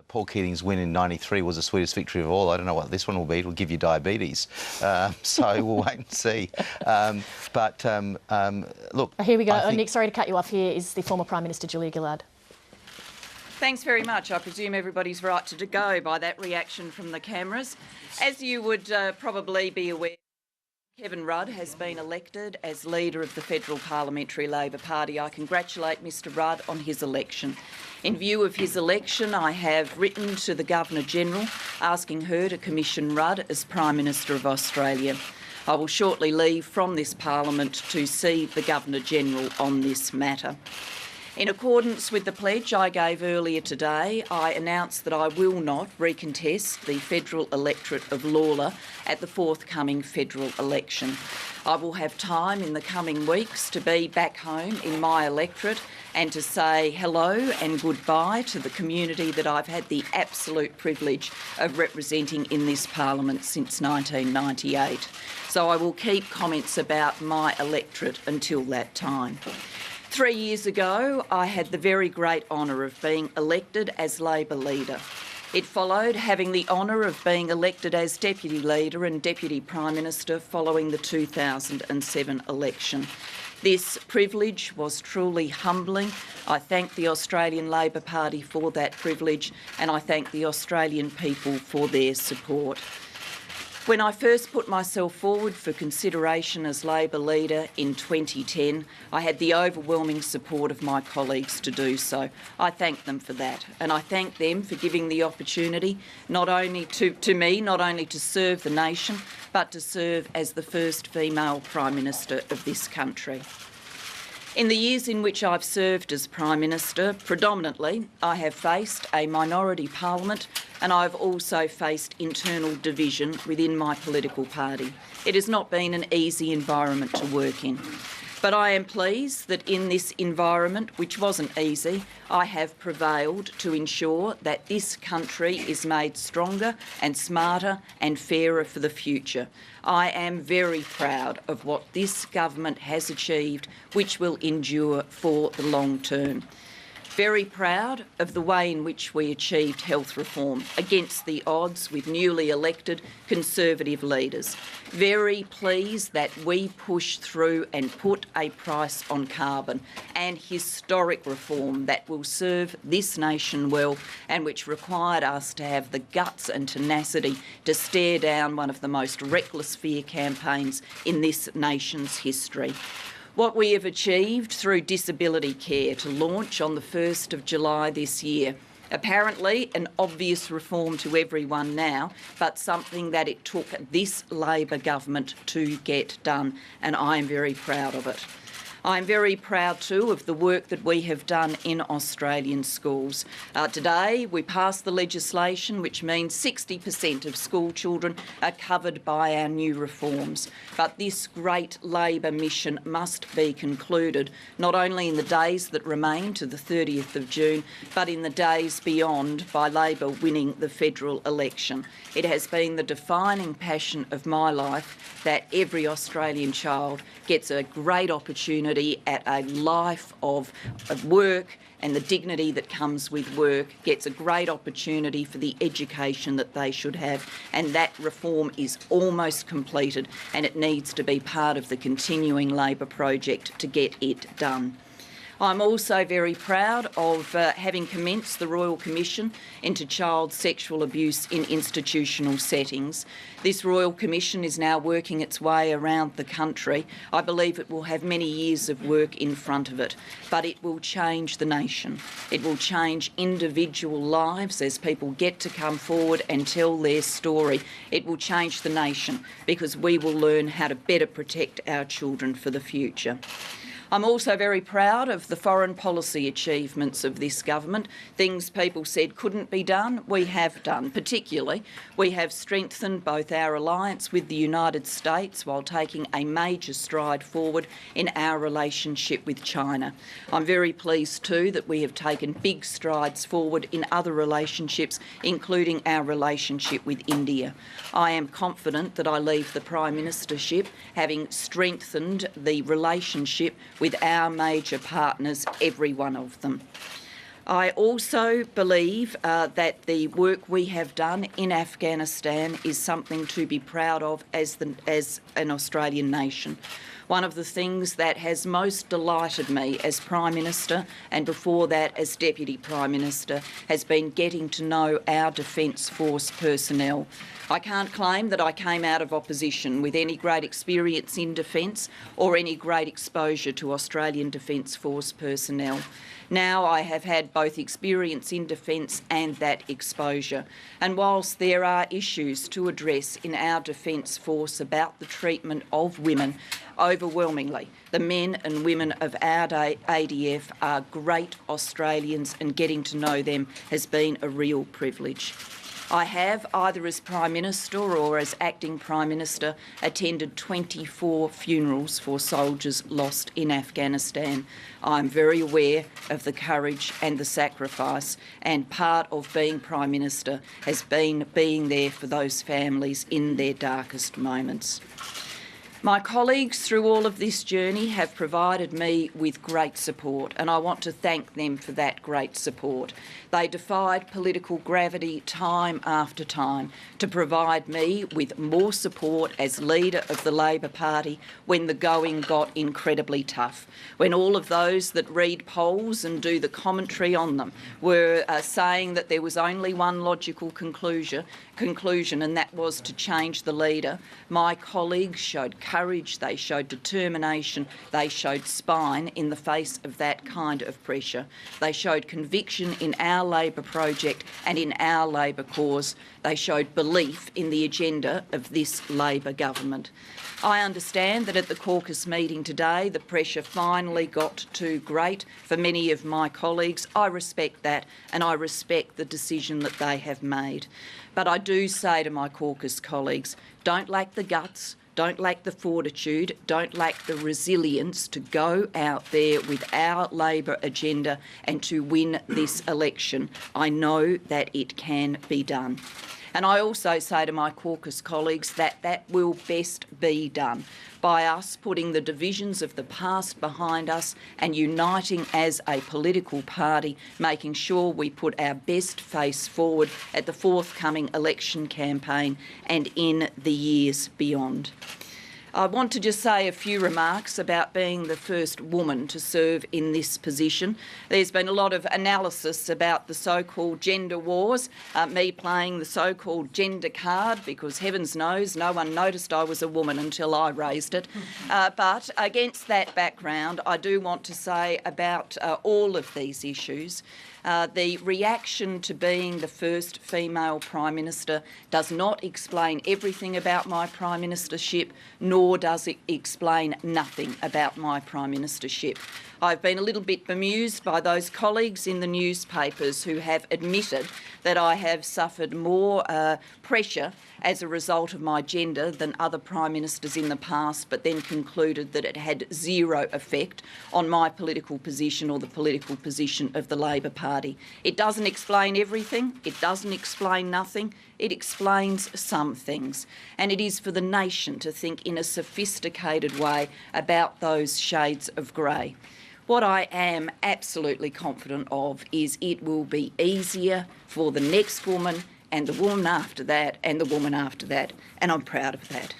Paul Keating's win in '93 was the sweetest victory of all. I don't know what this one will be. It'll give you diabetes. So we'll wait and see. Look... Here we go. Nick, sorry to cut you off. Here is the former Prime Minister, Gillard. Thanks very much. I presume everybody's right to go by that reaction from the cameras. As you would probably be aware, Kevin Rudd has been elected as leader of the Federal Parliamentary Labor Party. I congratulate Mr Rudd on his election. In view of his election, I have written to the Governor-General asking her to commission Rudd as Prime Minister of Australia. I will shortly leave from this Parliament to see the Governor-General on this matter. In accordance with the pledge I gave earlier today, I announced that I will not recontest the federal electorate of Lalor at the forthcoming federal election. I will have time in the coming weeks to be back home in my electorate and to say hello and goodbye to the community that I've had the absolute privilege of representing in this Parliament since 1998. So I will keep comments about my electorate until that time. 3 years ago, I had the very great honour of being elected as Labor leader. It followed having the honour of being elected as Deputy Leader and Deputy Prime Minister following the 2007 election. This privilege was truly humbling. I thank the Australian Labor Party for that privilege, and I thank the Australian people for their support. When I first put myself forward for consideration as Labor leader in 2010, I had the overwhelming support of my colleagues to do so. I thank them for that, and I thank them for giving the opportunity not only to me to serve the nation, but to serve as the first female Prime Minister of this country. In the years in which I've served as Prime Minister, predominantly I have faced a minority parliament, and I've also faced internal division within my political party. It has not been an easy environment to work in. But I am pleased that in this environment, which wasn't easy, I have prevailed to ensure that this country is made stronger and smarter and fairer for the future. I am very proud of what this government has achieved, which will endure for the long term. Very proud of the way in which we achieved health reform against the odds with newly elected Conservative leaders. Very pleased that we pushed through and put a price on carbon, and historic reform that will serve this nation well and which required us to have the guts and tenacity to stare down one of the most reckless fear campaigns in this nation's history. What we have achieved through disability care to launch on the 1st of July this year. Apparently an obvious reform to everyone now, but something that it took this Labor government to get done, and I am very proud of it. I'm very proud too of the work that we have done in Australian schools. Today we passed the legislation which means 60% of school children are covered by our new reforms. But this great Labor mission must be concluded, not only in the days that remain to the 30th of June, but in the days beyond by Labor winning the federal election. It has been the defining passion of my life that every Australian child gets a great opportunity at a life of work, and the dignity that comes with work, gets a great opportunity for the education that they should have, and that reform is almost completed, and it needs to be part of the continuing Labor project to get it done. I'm also very proud of having commenced the Royal Commission into child sexual abuse in institutional settings. This Royal Commission is now working its way around the country. I believe it will have many years of work in front of it, but it will change the nation. It will change individual lives as people get to come forward and tell their story. It will change the nation because we will learn how to better protect our children for the future. I'm also very proud of the foreign policy achievements of this government. Things people said couldn't be done, we have done. Particularly, we have strengthened both our alliance with the United States while taking a major stride forward in our relationship with China. I'm very pleased too that we have taken big strides forward in other relationships, including our relationship with India. I am confident that I leave the Prime Ministership having strengthened the relationship with our major partners, every one of them. I also believe that the work we have done in Afghanistan is something to be proud of as an Australian nation. One of the things that has most delighted me as Prime Minister and before that as Deputy Prime Minister has been getting to know our Defence Force personnel. I can't claim that I came out of opposition with any great experience in defence or any great exposure to Australian Defence Force personnel. Now I have had both experience in defence and that exposure. And whilst there are issues to address in our Defence Force about the treatment of women, overwhelmingly, the men and women of our ADF are great Australians, and getting to know them has been a real privilege. I have, either as Prime Minister or as Acting Prime Minister, attended 24 funerals for soldiers lost in Afghanistan. I'm very aware of the courage and the sacrifice, and part of being Prime Minister has been being there for those families in their darkest moments. My colleagues through all of this journey have provided me with great support, and I want to thank them for that great support. They defied political gravity time after time to provide me with more support as leader of the Labor Party when the going got incredibly tough, when all of those that read polls and do the commentary on them were saying that there was only one logical conclusion, and that was to change the leader. My colleagues showed courage, they showed determination, they showed spine in the face of that kind of pressure. They showed conviction in our Labor project and in our Labor cause. They showed belief in the agenda of this Labor government. I understand that at the caucus meeting today, the pressure finally got too great for many of my colleagues. I respect that, and I respect the decision that they have made. But I do say to my caucus colleagues, don't lack the guts, don't lack the fortitude, don't lack the resilience to go out there with our Labor agenda and to win this election. I know that it can be done. And I also say to my caucus colleagues that that will best be done by us putting the divisions of the past behind us and uniting as a political party, making sure we put our best face forward at the forthcoming election campaign and in the years beyond. I want to just say a few remarks about being the first woman to serve in this position. There's been a lot of analysis about the so-called gender wars, me playing the so-called gender card, because heavens knows no one noticed I was a woman until I raised it. But against that background, I do want to say about all of these issues, the reaction to being the first female Prime Minister does not explain everything about my Prime Ministership, nor does it explain nothing about my Prime Ministership. I've been a little bit bemused by those colleagues in the newspapers who have admitted that I have suffered more pressure as a result of my gender than other Prime Ministers in the past, but then concluded that it had zero effect on my political position or the political position of the Labor Party. It doesn't explain everything, it doesn't explain nothing, it explains some things. And it is for the nation to think in a sophisticated way about those shades of grey. What I am absolutely confident of is it will be easier for the next woman and the woman after that and the woman after that, and I'm proud of that.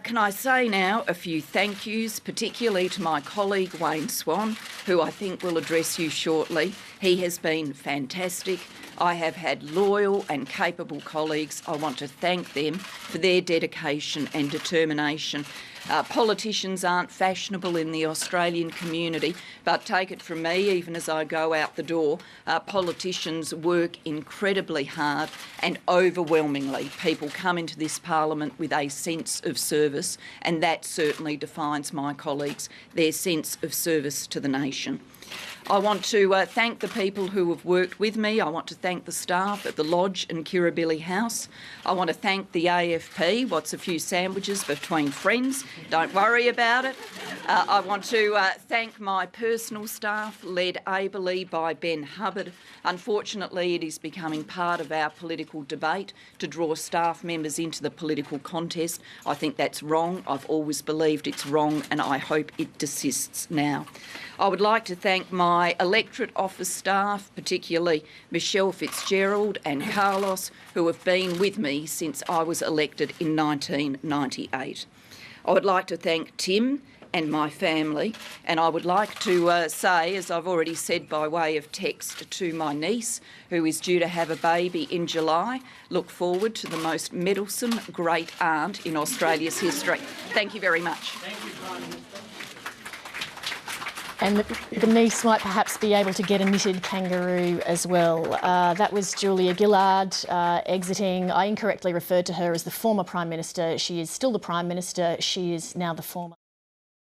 Can I say now a few thank yous, particularly to my colleague Wayne Swan, who I think will address you shortly. He has been fantastic. I have had loyal and capable colleagues. I want to thank them for their dedication and determination. Politicians aren't fashionable in the Australian community, but take it from me, even as I go out the door, politicians work incredibly hard, and overwhelmingly people come into this parliament with a sense of service, and that certainly defines my colleagues, their sense of service to the nation. I want to thank the people who have worked with me. I want to thank the staff at the Lodge and Kirribilli House. I want to thank the AFP. What's a few sandwiches between friends? Don't worry about it. I want to thank my personal staff, led ably by Ben Hubbard. Unfortunately, it is becoming part of our political debate to draw staff members into the political contest. I think that's wrong. I've always believed it's wrong, and I hope it desists now. I would like to thank thank my electorate office staff, particularly Michelle Fitzgerald and Carlos, who have been with me since I was elected in 1998. I would like to thank Tim and my family, and I would like to say, as I've already said by way of text to my niece, who is due to have a baby in July, look forward to the most meddlesome great aunt in Australia's history. Thank you very much. Thank you, Prime Minister. And the niece might perhaps be able to get a knitted kangaroo as well. That was Julia Gillard exiting. I incorrectly referred to her as the former Prime Minister. She is still the Prime Minister. She is now the former.